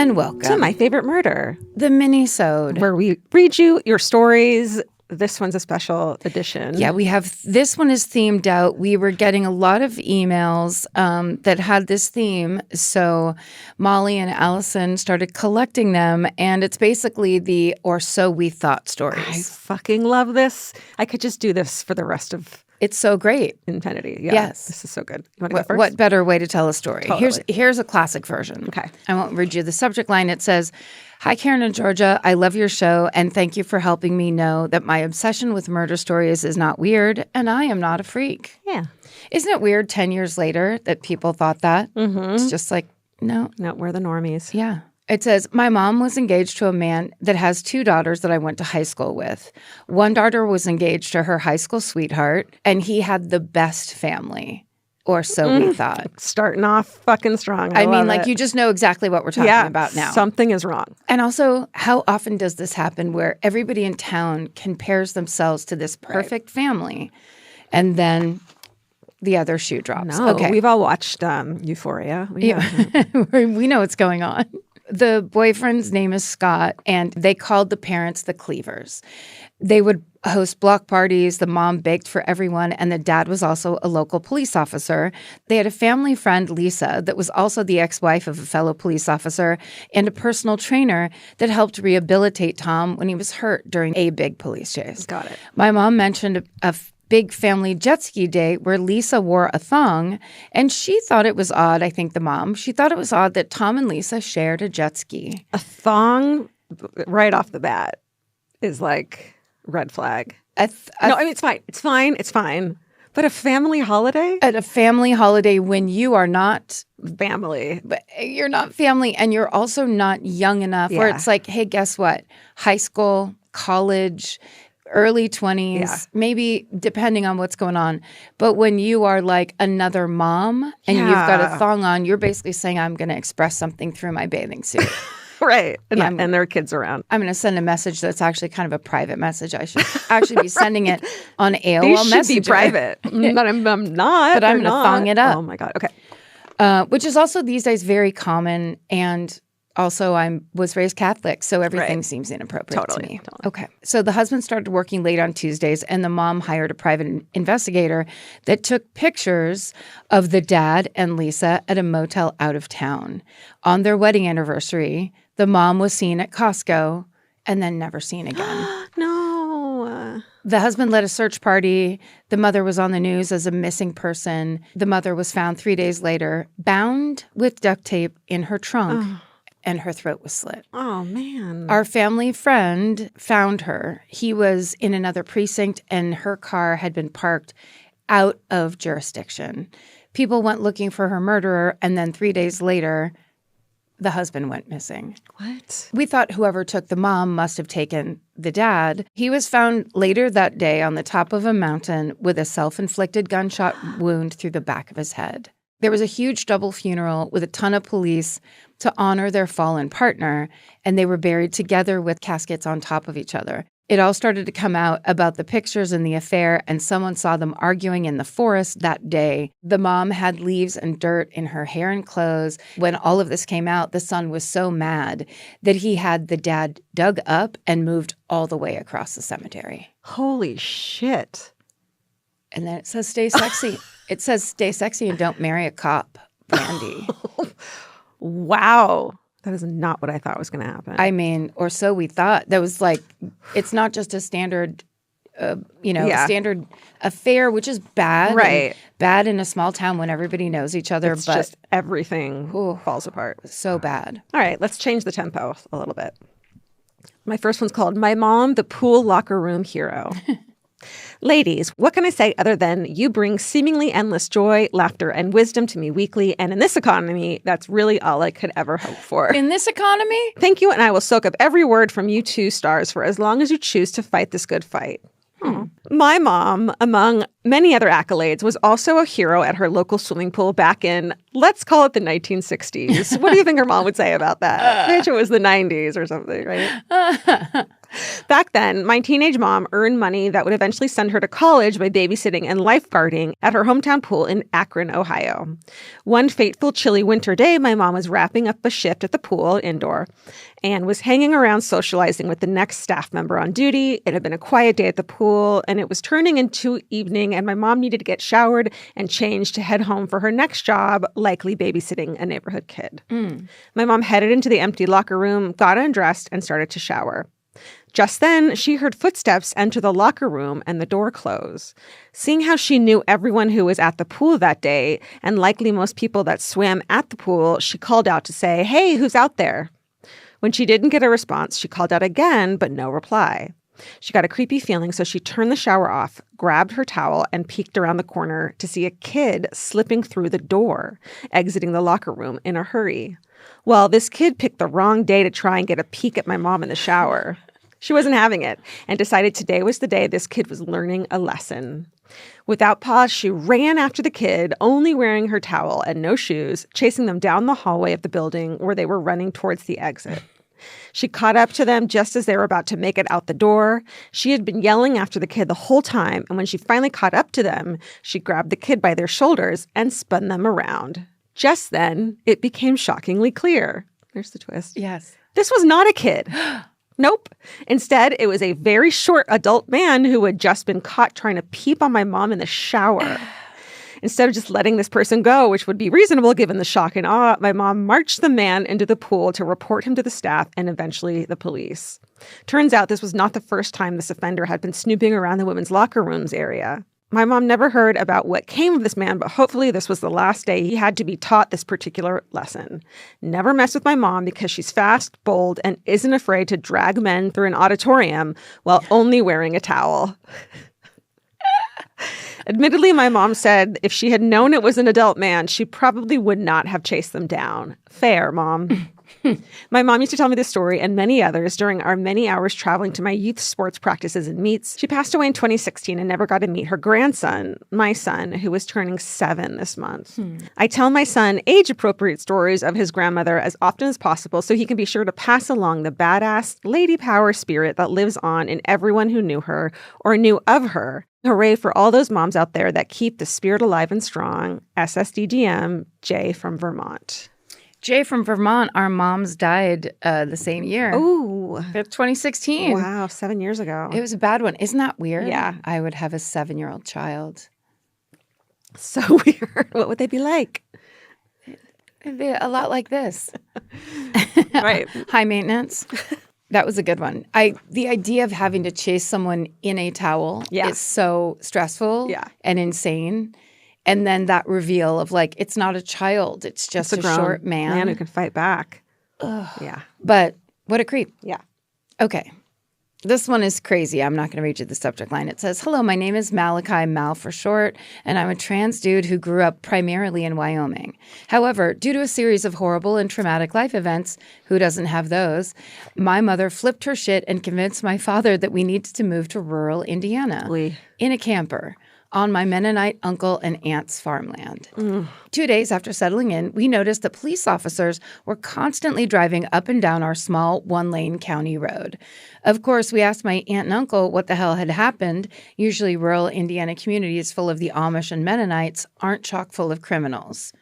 And welcome to My Favorite Murder, the Minisode, where we read you your stories. This one's a special edition. Yeah, this one is themed out. We were getting a lot of emails that had this theme. So Molly and Alison started collecting them. And it's basically the or so we thought stories. I fucking love this. I could just do this for the rest of It's so great. infinity. Yeah, Yes. This is so good. You want to go first? What better way to tell a story? Totally. Here's a classic version. Okay. I won't read you the subject line. It says, "Hi, Karen and Georgia. I love your show, and thank you for helping me know that my obsession with murder stories is not weird, and I am not a freak." Yeah. Isn't it weird 10 years later that people thought that? Mm-hmm. It's just like, no. No, we're the normies. Yeah. It says, "My mom was engaged to a man that has two daughters that I went to high school with. One daughter was engaged to her high school sweetheart, and he had the best family, or so we thought." Starting off fucking strong. I mean, love like, it. you just know exactly what we're talking about now. Something is wrong. And also, how often does this happen where everybody in town compares themselves to this perfect family, and then the other shoe drops? No, Okay. we've all watched Euphoria. We know what's going on. The boyfriend's name is Scott, and they called the parents the Cleavers. They would host block parties. The mom baked for everyone, and the dad was also a local police officer. They had a family friend, Lisa, that was also the ex-wife of a fellow police officer, and a personal trainer that helped rehabilitate Tom when he was hurt during a big police chase. Got it. My mom mentioned a big family jet ski day where Lisa wore a thong, and she thought it was odd, I think the mom, she thought it was odd that Tom and Lisa shared a jet ski. A thong right off the bat is like red flag. No, I mean, it's fine. It's fine. It's fine. But a family holiday? At a family holiday when you are not family. But you're not family, and you're also not young enough where it's like, hey, guess what? High school, college, early 20s, maybe depending on what's going on. But when you are like another mom and you've got a thong on, you're basically saying, I'm going to express something through my bathing suit. Right. And there are kids around. I'm going to send a message that's actually kind of a private message. I should actually be sending it on AOL These Messenger. should be private. But I'm not. But I'm going to thong it up. Oh, my God. Okay. Which is also these days very common. And also, I was raised Catholic, so everything seems inappropriate to me. Totally. Okay. So the husband started working late on Tuesdays, and the mom hired a private investigator that took pictures of the dad and Lisa at a motel out of town. On their wedding anniversary, the mom was seen at Costco and then never seen again. No. The husband led a search party. The mother was on the news as a missing person. The mother was found 3 days later, bound with duct tape in her trunk. And her throat was slit. Oh, man. Our family friend found her. He was in another precinct, and her car had been parked out of jurisdiction. People went looking for her murderer, and then 3 days later, the husband went missing. What? We thought whoever took the mom must have taken the dad. He was found later that day on the top of a mountain with a self-inflicted gunshot wound through the back of his head. There was a huge double funeral with a ton of police to honor their fallen partner, and they were buried together with caskets on top of each other. It all started to come out about the pictures in the affair, and someone saw them arguing in the forest that day. The mom had leaves and dirt in her hair and clothes. When all of this came out, the son was so mad that he had the dad dug up and moved all the way across the cemetery. Holy shit. And then it says, stay sexy. It says, stay sexy and don't marry a cop, Brandy. Wow. That is not what I thought was going to happen. I mean, or so we thought. That was like, it's not just a standard, standard affair, which is bad. Right. Bad in a small town when everybody knows each other. It's but just everything falls apart. So bad. All right, let's change the tempo a little bit. My first one's called My Mom, the Pool Locker Room Hero. Ladies, what can I say other than you bring seemingly endless joy, laughter, and wisdom to me weekly, and in this economy, that's really all I could ever hope for. In this economy? Thank you, and I will soak up every word from you 2 stars for as long as you choose to fight this good fight. My mom, among many other accolades, was also a hero at her local swimming pool back in, let's call it the 1960s. What do you think her mom would say about that? Maybe it was the 90s or something, right? Back then, my teenage mom earned money that would eventually send her to college by babysitting and lifeguarding at her hometown pool in Akron, Ohio. One fateful chilly winter day, my mom was wrapping up a shift at the pool indoor and was hanging around socializing with the next staff member on duty. It had been a quiet day at the pool, and it was turning into evening, and my mom needed to get showered and changed to head home for her next job, likely babysitting a neighborhood kid. My mom headed into the empty locker room, got undressed, and started to shower. Just then, she heard footsteps enter the locker room and the door close. Seeing how she knew everyone who was at the pool that day, and likely most people that swam at the pool, she called out to say, "Hey, who's out there?" When she didn't get a response, she called out again, but no reply. She got a creepy feeling, so she turned the shower off, grabbed her towel, and peeked around the corner to see a kid slipping through the door, exiting the locker room in a hurry. Well, this kid picked the wrong day to try and get a peek at my mom in the shower. She wasn't having it and decided today was the day this kid was learning a lesson. Without pause, she ran after the kid, only wearing her towel and no shoes, chasing them down the hallway of the building where they were running towards the exit. She caught up to them just as they were about to make it out the door. She had been yelling after the kid the whole time, and when she finally caught up to them, she grabbed the kid by their shoulders and spun them around. Just then, it became shockingly clear. There's the twist. Yes. This was not a kid. Nope. Instead, it was a very short adult man who had just been caught trying to peep on my mom in the shower. Instead of just letting this person go, which would be reasonable given the shock and awe, my mom marched the man into the pool to report him to the staff and eventually the police. Turns out this was not the first time this offender had been snooping around the women's locker rooms area. My mom never heard about what came of this man, but hopefully this was the last day he had to be taught this particular lesson. Never mess with my mom because she's fast, bold, and isn't afraid to drag men through an auditorium while only wearing a towel. Admittedly, my mom said if she had known it was an adult man, she probably would not have chased them down. Fair, Mom. My mom used to tell me this story and many others during our many hours traveling to my youth sports practices and meets. She passed away in 2016 and never got to meet her grandson, my son, who was turning 7 this month. I tell my son age-appropriate stories of his grandmother as often as possible so he can be sure to pass along the badass lady power spirit that lives on in everyone who knew her or knew of her. Hooray for all those moms out there that keep the spirit alive and strong. SSDGM, Jay from Vermont. Jay from Vermont, our moms died the same year. Ooh. 2016. Wow, 7 years ago. It was a bad one. Isn't that weird? Yeah. I would have a 7-year-old child. So weird. What would they be like? It'd be a lot like this. Right. High maintenance. That was a good one. The idea of having to chase someone in a towel is so stressful and insane. And then that reveal of like, it's not a child. It's just a short man who can fight back. Ugh. Yeah. But what a creep. Yeah. Okay. This one is crazy. I'm not going to read you the subject line. It says, "Hello, my name is Malachi, Mal for short, and I'm a trans dude who grew up primarily in Wyoming. However, due to a series of horrible and traumatic life events, who doesn't have those, my mother flipped her shit and convinced my father that we needed to move to rural Indiana in a camper on my Mennonite uncle and aunt's farmland. 2 days after settling in, we noticed that police officers were constantly driving up and down our small one-lane county road. Of course, we asked my aunt and uncle what the hell had happened. Usually rural Indiana communities full of the Amish and Mennonites aren't chock full of criminals.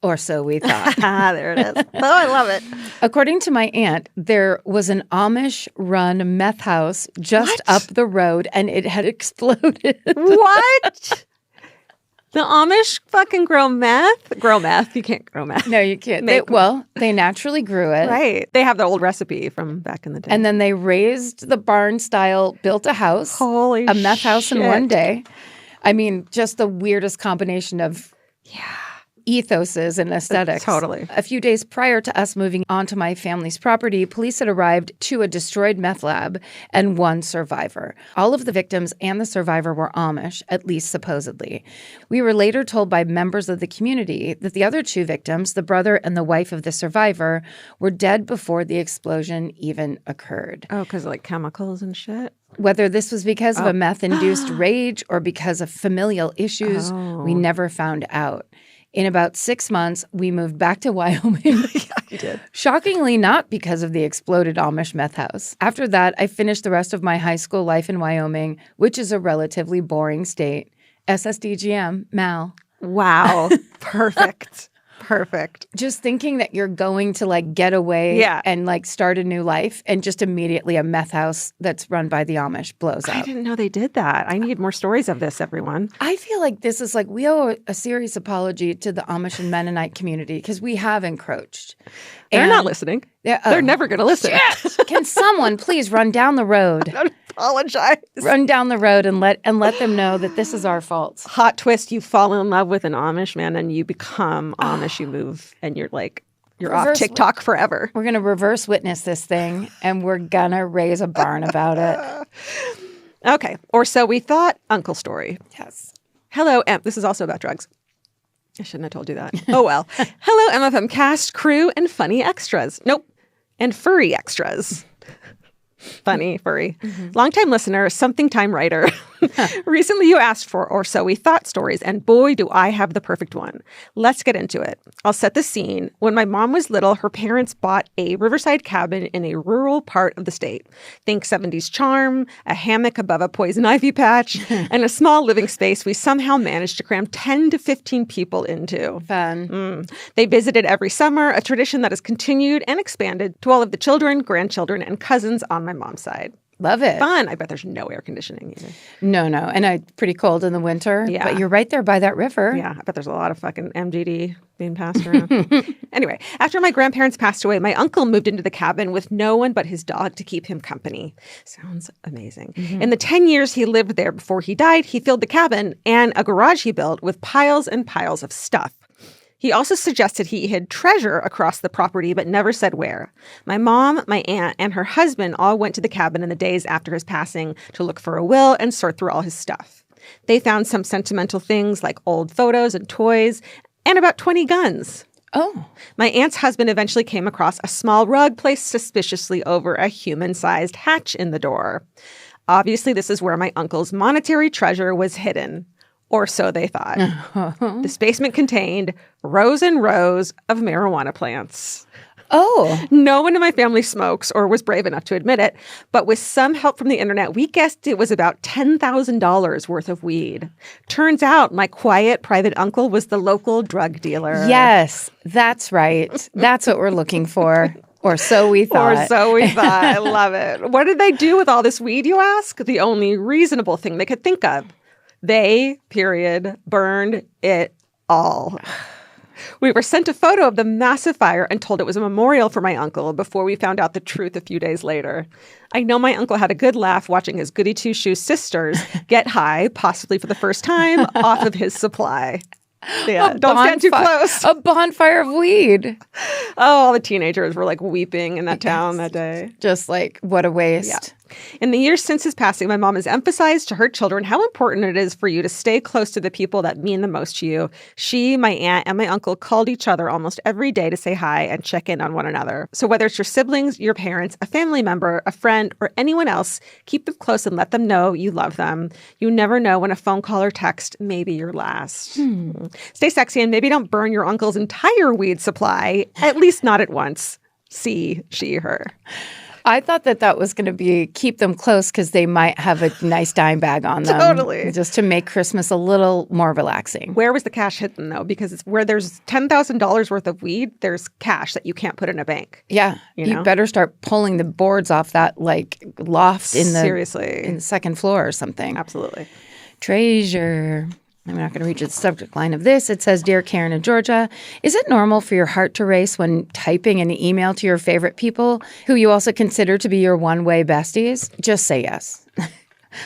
Or so we thought." There it is. Oh, I love it. According to my aunt, there was an Amish-run meth house just up the road, and it had exploded. What? The Amish fucking grow meth? Grow meth. You can't grow meth. No, you can't. They naturally grew it. Right. They have the old recipe from back in the day. And then they raised the barn style, built a house. Holy a meth house shit. in one day. I mean, just the weirdest combination of ethoses and aesthetics. Totally. A few days prior to us moving onto my family's property, police had arrived to a destroyed meth lab and one survivor. All of the victims and the survivor were Amish, at least supposedly. We were later told by members of the community that the other 2 victims, the brother and the wife of the survivor, were dead before the explosion even occurred. Oh, because like chemicals and shit? Whether this was because of a meth-induced rage or because of familial issues, we never found out. In about 6 months, we moved back to Wyoming. Yeah, you did. Shockingly, not because of the exploded Amish meth house. After that, I finished the rest of my high school life in Wyoming, which is a relatively boring state. SSDGM, Mal. Wow. Perfect. Perfect. Just thinking that you're going to like get away and like start a new life, and just immediately a meth house that's run by the Amish blows up. I didn't know they did that. I need more stories of this, everyone. I feel like this is like we owe a serious apology to the Amish and Mennonite community because we have encroached. They're not listening. They're never going to listen. Shit! Can someone please run down the road? I apologize. Run down the road and let them know that this is our fault. Hot twist, you fall in love with an Amish man and you become Amish, you move and you're off TikTok forever. We're going to reverse witness this thing and we're going to raise a barn about it. Okay. Or so we thought. Uncle story. Yes. Hello, this is also about drugs. I shouldn't have told you that. Oh, well. Hello, MFM cast, crew, and funny extras. Nope. And furry extras. Funny, furry. Mm-hmm. Longtime listener, something time writer. Recently you asked for Or So We Thought stories, and boy, do I have the perfect one. Let's get into it. I'll set the scene. When my mom was little, her parents bought a riverside cabin in a rural part of the state. Think 70s charm, a hammock above a poison ivy patch, and a small living space we somehow managed to cram 10 to 15 people into. Fun. They visited every summer, a tradition that has continued and expanded to all of the children, grandchildren, and cousins on my mom's side. Love it. Fun. I bet there's no air conditioning either. No. And pretty cold in the winter. Yeah. But you're right there by that river. Yeah. I bet there's a lot of fucking MGD being passed around. Anyway, after my grandparents passed away, my uncle moved into the cabin with no one but his dog to keep him company. Sounds amazing. Mm-hmm. In the 10 years he lived there before he died, he filled the cabin and a garage he built with piles and piles of stuff. He also suggested he hid treasure across the property, but never said where. My mom, my aunt, and her husband all went to the cabin in the days after his passing to look for a will and sort through all his stuff. They found some sentimental things like old photos and toys, and about 20 guns. Oh. My aunt's husband eventually came across a small rug placed suspiciously over a human-sized hatch in the door. Obviously, this is where my uncle's monetary treasure was hidden. Or so they thought. This basement contained rows and rows of marijuana plants. Oh. No one in my family smokes or was brave enough to admit it, but with some help from the internet, we guessed it was about $10,000 worth of weed. Turns out my quiet private uncle was the local drug dealer. Yes, that's right. That's what we're looking for. Or so we thought. Or so we thought. I love it. What did they do with all this weed, you ask? The only reasonable thing they could think of. They, burned it all. We were sent a photo of the massive fire and told it was a memorial for my uncle before we found out the truth a few days later. I know my uncle had a good laugh watching his goody two-shoes sisters get high, possibly for the first time, off of his supply. Yeah, don't stand too close. A bonfire of weed. Oh, all the teenagers were like weeping in that town that day. Just like, what a waste. Yeah. In the years since his passing, my mom has emphasized to her children how important it is for you to stay close to the people that mean the most to you. She, my aunt, and my uncle called each other almost every day to say hi and check in on one another. So whether it's your siblings, your parents, a family member, a friend, or anyone else, keep them close and let them know you love them. You never know when a phone call or text may be your last. Stay sexy and maybe don't burn your uncle's entire weed supply, at least not at once. See, she, her. I thought that was going to be keep them close because they might have a nice dime bag on them. Totally. Just to make Christmas a little more relaxing. Where was the cash hidden, though? Because it's where there's $10,000 worth of weed, there's cash that you can't put in a bank. Yeah. You better start pulling the boards off that like loft in the second floor or something. Absolutely. Treasure. I'm not going to read the subject line of this. It says, Dear Karen in Georgia, is it normal for your heart to race when typing an email to your favorite people who you also consider to be your one-way besties? Just say yes.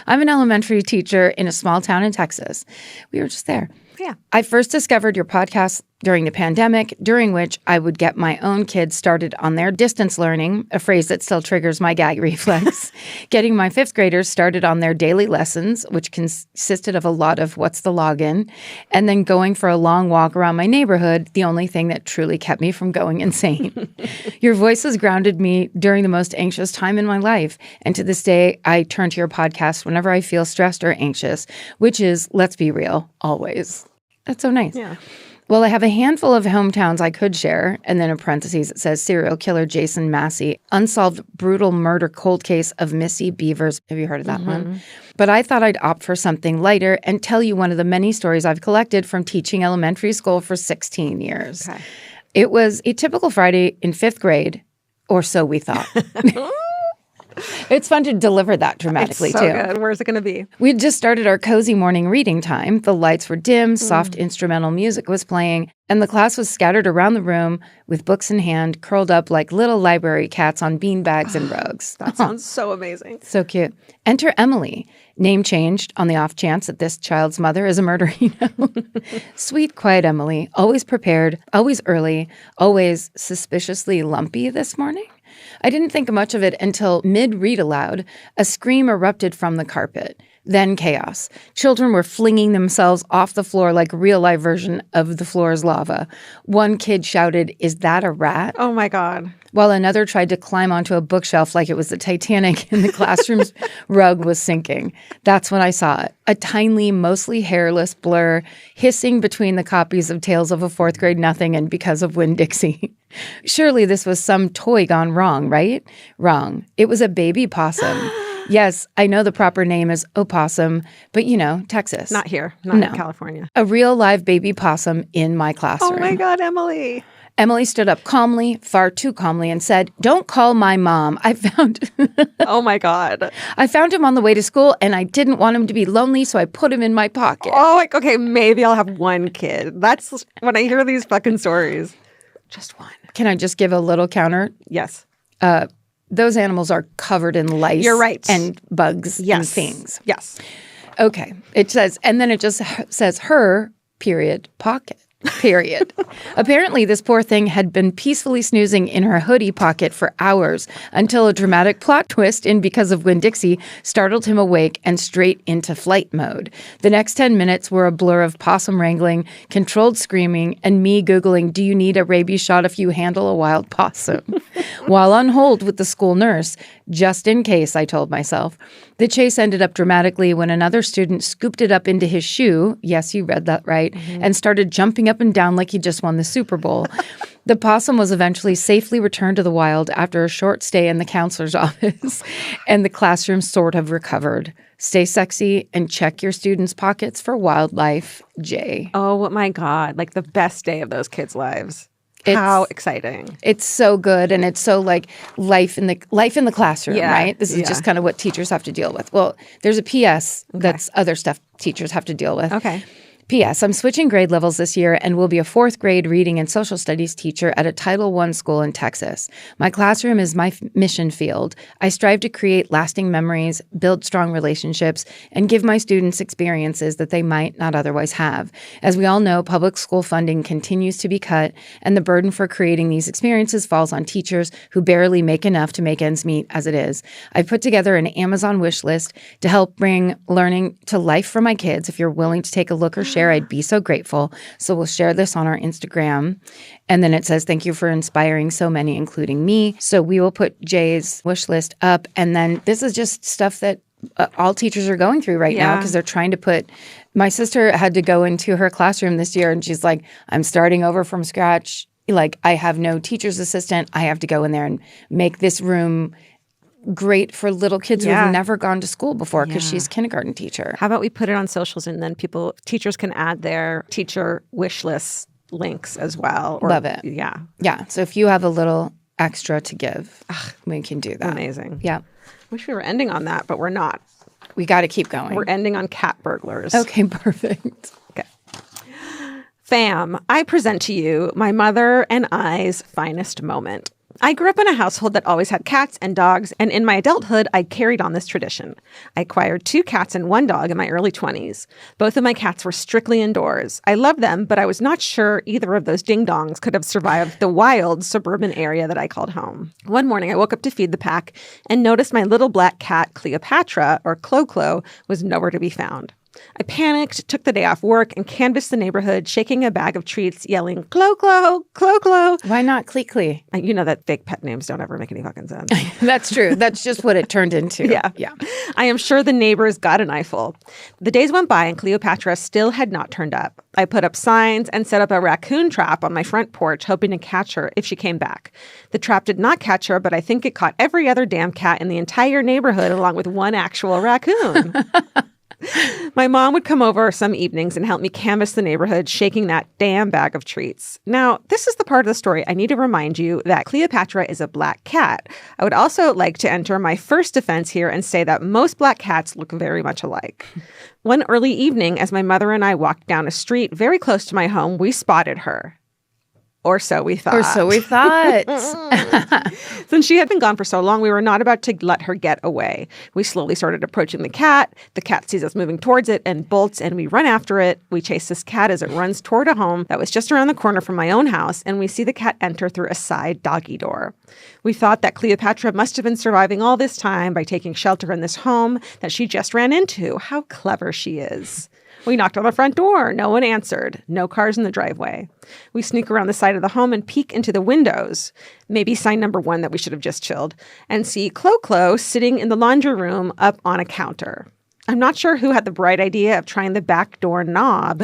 I'm an elementary teacher in a small town in Texas. We were just there. Yeah. I first discovered your podcast during the pandemic, during which I would get my own kids started on their distance learning, a phrase that still triggers my gag reflex, getting my fifth graders started on their daily lessons, which consisted of a lot of what's the login, and then going for a long walk around my neighborhood, the only thing that truly kept me from going insane. Your voices grounded me during the most anxious time in my life, and to this day, I turn to your podcast whenever I feel stressed or anxious, which is, let's be real, always. That's so nice. Yeah. Well, I have a handful of hometowns I could share. And then in parentheses, it says serial killer Jason Massey, unsolved brutal murder cold case of Missy Beavers. Have you heard of that one? But I thought I'd opt for something lighter and tell you one of the many stories I've collected from teaching elementary school for 16 years. Okay. It was a typical Friday in 5th grade, or so we thought. It's fun to deliver that dramatically, it's so too. Good. Where's it going to be? We'd just started our cozy morning reading time. The lights were dim, soft instrumental music was playing, and the class was scattered around the room with books in hand, curled up like little library cats on beanbags and rugs. That sounds so amazing. So cute. Enter Emily, name changed on the off chance that this child's mother is a murderino. Sweet, quiet Emily, always prepared, always early, always suspiciously lumpy this morning. I didn't think much of it until mid-read aloud, a scream erupted from the carpet. Then chaos. Children were flinging themselves off the floor like a real-life version of The Floor is Lava. One kid shouted, "Is that a rat?" Oh, my God. While another tried to climb onto a bookshelf like it was the Titanic and the classroom's rug was sinking. That's when I saw it. A tiny, mostly hairless blur hissing between the copies of Tales of a Fourth Grade Nothing and Because of Winn-Dixie. Surely this was some toy gone wrong, right? Wrong. It was a baby possum. Yes, I know the proper name is opossum, but Texas. Not here. Not in California. A real live baby possum in my classroom. Oh, my God, Emily. Emily stood up calmly, far too calmly, and said, "Don't call my mom. Oh, my God. I found him on the way to school, and I didn't want him to be lonely, so I put him in my pocket." Oh, okay, maybe I'll have one kid. That's when I hear these fucking stories. Just one. Can I just give a little counter? Yes. Those animals are covered in lice. You're right. And bugs and things. Yes. Okay. It says, and then it just says her, period, pocket. Period. Apparently, this poor thing had been peacefully snoozing in her hoodie pocket for hours until a dramatic plot twist in Because of Winn-Dixie startled him awake and straight into flight mode. The next 10 minutes were a blur of possum wrangling, controlled screaming, and me Googling, "Do you need a rabies shot if you handle a wild possum?" While on hold with the school nurse, just in case, I told myself. The chase ended up dramatically when another student scooped it up into his shoe, yes, you read that right, and started jumping up and down like he just won the Super Bowl. The possum was eventually safely returned to the wild after a short stay in the counselor's office, and the classroom sort of recovered. Stay sexy and check your students' pockets for wildlife, Jay. Oh, my God. Like the best day of those kids' lives. How exciting. It's so good, and it's so like life in the classroom, right? This is just kind of what teachers have to deal with. Well, there's a PS that's other stuff teachers have to deal with. Okay. P.S. I'm switching grade levels this year and will be a 4th grade reading and social studies teacher at a Title I school in Texas. My classroom is my mission field. I strive to create lasting memories, build strong relationships, and give my students experiences that they might not otherwise have. As we all know, public school funding continues to be cut, and the burden for creating these experiences falls on teachers who barely make enough to make ends meet as it is. I've put together an Amazon wish list to help bring learning to life for my kids. If you're willing to take a look or share, I'd be so grateful. So we'll share this on our Instagram. And then it says, "Thank you for inspiring so many, including me." So we will put Jay's wish list up. And then this is just stuff that all teachers are going through right now because they're trying to put – my sister had to go into her classroom this year and she's like, "I'm starting over from scratch. Like, I have no teacher's assistant. I have to go in there and make this room – great for little kids who have never gone to school before because she's a kindergarten teacher." How about we put it on socials and then teachers can add their teacher wish list links as well. Love it. Yeah. Yeah. So if you have a little extra to give, we can do that. Amazing. Yeah. Wish we were ending on that, but we're not. We got to keep going. We're ending on cat burglars. Okay, perfect. Okay. Fam, I present to you my mother and I's finest moment. I grew up in a household that always had cats and dogs, and in my adulthood, I carried on this tradition. I acquired 2 cats and 1 dog in my early 20s. Both of my cats were strictly indoors. I loved them, but I was not sure either of those ding-dongs could have survived the wild suburban area that I called home. One morning, I woke up to feed the pack and noticed my little black cat, Cleopatra, or Clo-Clo, was nowhere to be found. I panicked, took the day off work, and canvassed the neighborhood, shaking a bag of treats, yelling, "Clo, Clo, Clo, Clo." Why not Clee Clee? You know that fake pet names don't ever make any fucking sense. That's true. That's just what it turned into. Yeah. I am sure the neighbors got an eyeful. The days went by and Cleopatra still had not turned up. I put up signs and set up a raccoon trap on my front porch, hoping to catch her if she came back. The trap did not catch her, but I think it caught every other damn cat in the entire neighborhood along with one actual raccoon. My mom would come over some evenings and help me canvass the neighborhood, shaking that damn bag of treats. Now, this is the part of the story I need to remind you that Cleopatra is a black cat. I would also like to enter my first defense here and say that most black cats look very much alike. One early evening, as my mother and I walked down a street very close to my home, we spotted her. Or so we thought. Since she had been gone for so long, we were not about to let her get away. We slowly started approaching the cat. The cat sees us moving towards it and bolts, and we run after it. We chase this cat as it runs toward a home that was just around the corner from my own house, and we see the cat enter through a side doggy door. We thought that Cleopatra must have been surviving all this time by taking shelter in this home that she just ran into. How clever she is. We knocked on the front door. No one answered. No cars in the driveway. We sneak around the side of the home and peek into the windows. Maybe sign number one that we should have just chilled. And see Clo-Clo sitting in the laundry room up on a counter. I'm not sure who had the bright idea of trying the back door knob,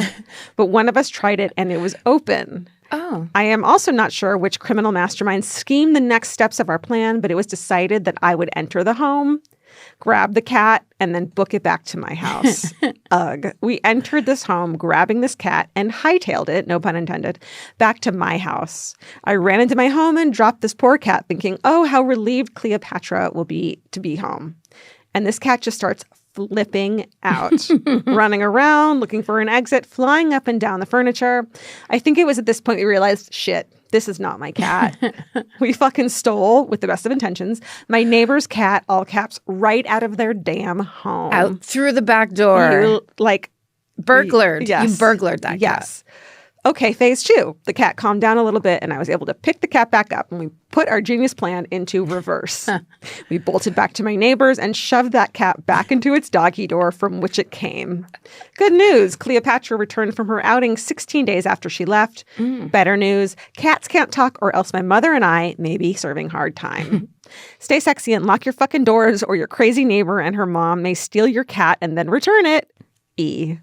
but one of us tried it and it was open. Oh. I am also not sure which criminal mastermind schemed the next steps of our plan, but it was decided that I would enter the home, grab the cat, and then book it back to my house. Ugh. We entered this home, grabbing this cat, and hightailed it, no pun intended, back to my house. I ran into my home and dropped this poor cat, thinking, oh, how relieved Cleopatra will be to be home. And this cat just starts flipping out, running around, looking for an exit, flying up and down the furniture. I think it was at this point we realized, shit, this is not my cat. We fucking stole, with the best of intentions, my neighbor's cat, all caps, right out of their damn home. Out through the back door. You, burglared. Yes. You burglared that cat. Okay, phase two. The cat calmed down a little bit, and I was able to pick the cat back up, and we put our genius plan into reverse. We bolted back to my neighbors and shoved that cat back into its doggy door from which it came. Good news. Cleopatra returned from her outing 16 days after she left. Better news. Cats can't talk, or else my mother and I may be serving hard time. Stay sexy and lock your fucking doors, or your crazy neighbor and her mom may steal your cat and then return it. E.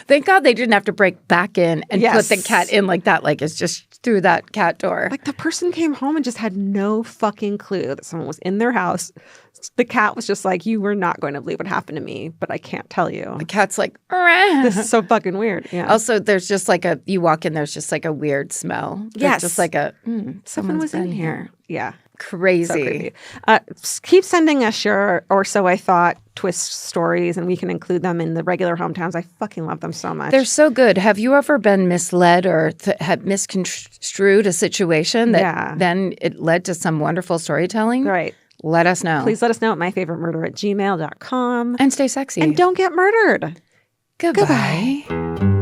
Thank God they didn't have to break back in and put the cat in like that. Like, it's just through that cat door. Like, the person came home and just had no fucking clue that someone was in their house. The cat was just like, you were not going to believe what happened to me, but I can't tell you. The cat's like, "Rah." This is so fucking weird. Yeah. Also, there's just like you walk in, there's just like a weird smell. Yes. Just like someone was in here. Yeah. Crazy. So creepy. Keep sending us your Or So I Thought twist stories, and we can include them in the regular hometowns. I fucking love them so much. They're so good. Have you ever been misled or had misconstrued a situation that then it led to some wonderful storytelling? Right. Let us know. Please let us know at myfavoritemurder@gmail.com. And stay sexy. And don't get murdered. Goodbye.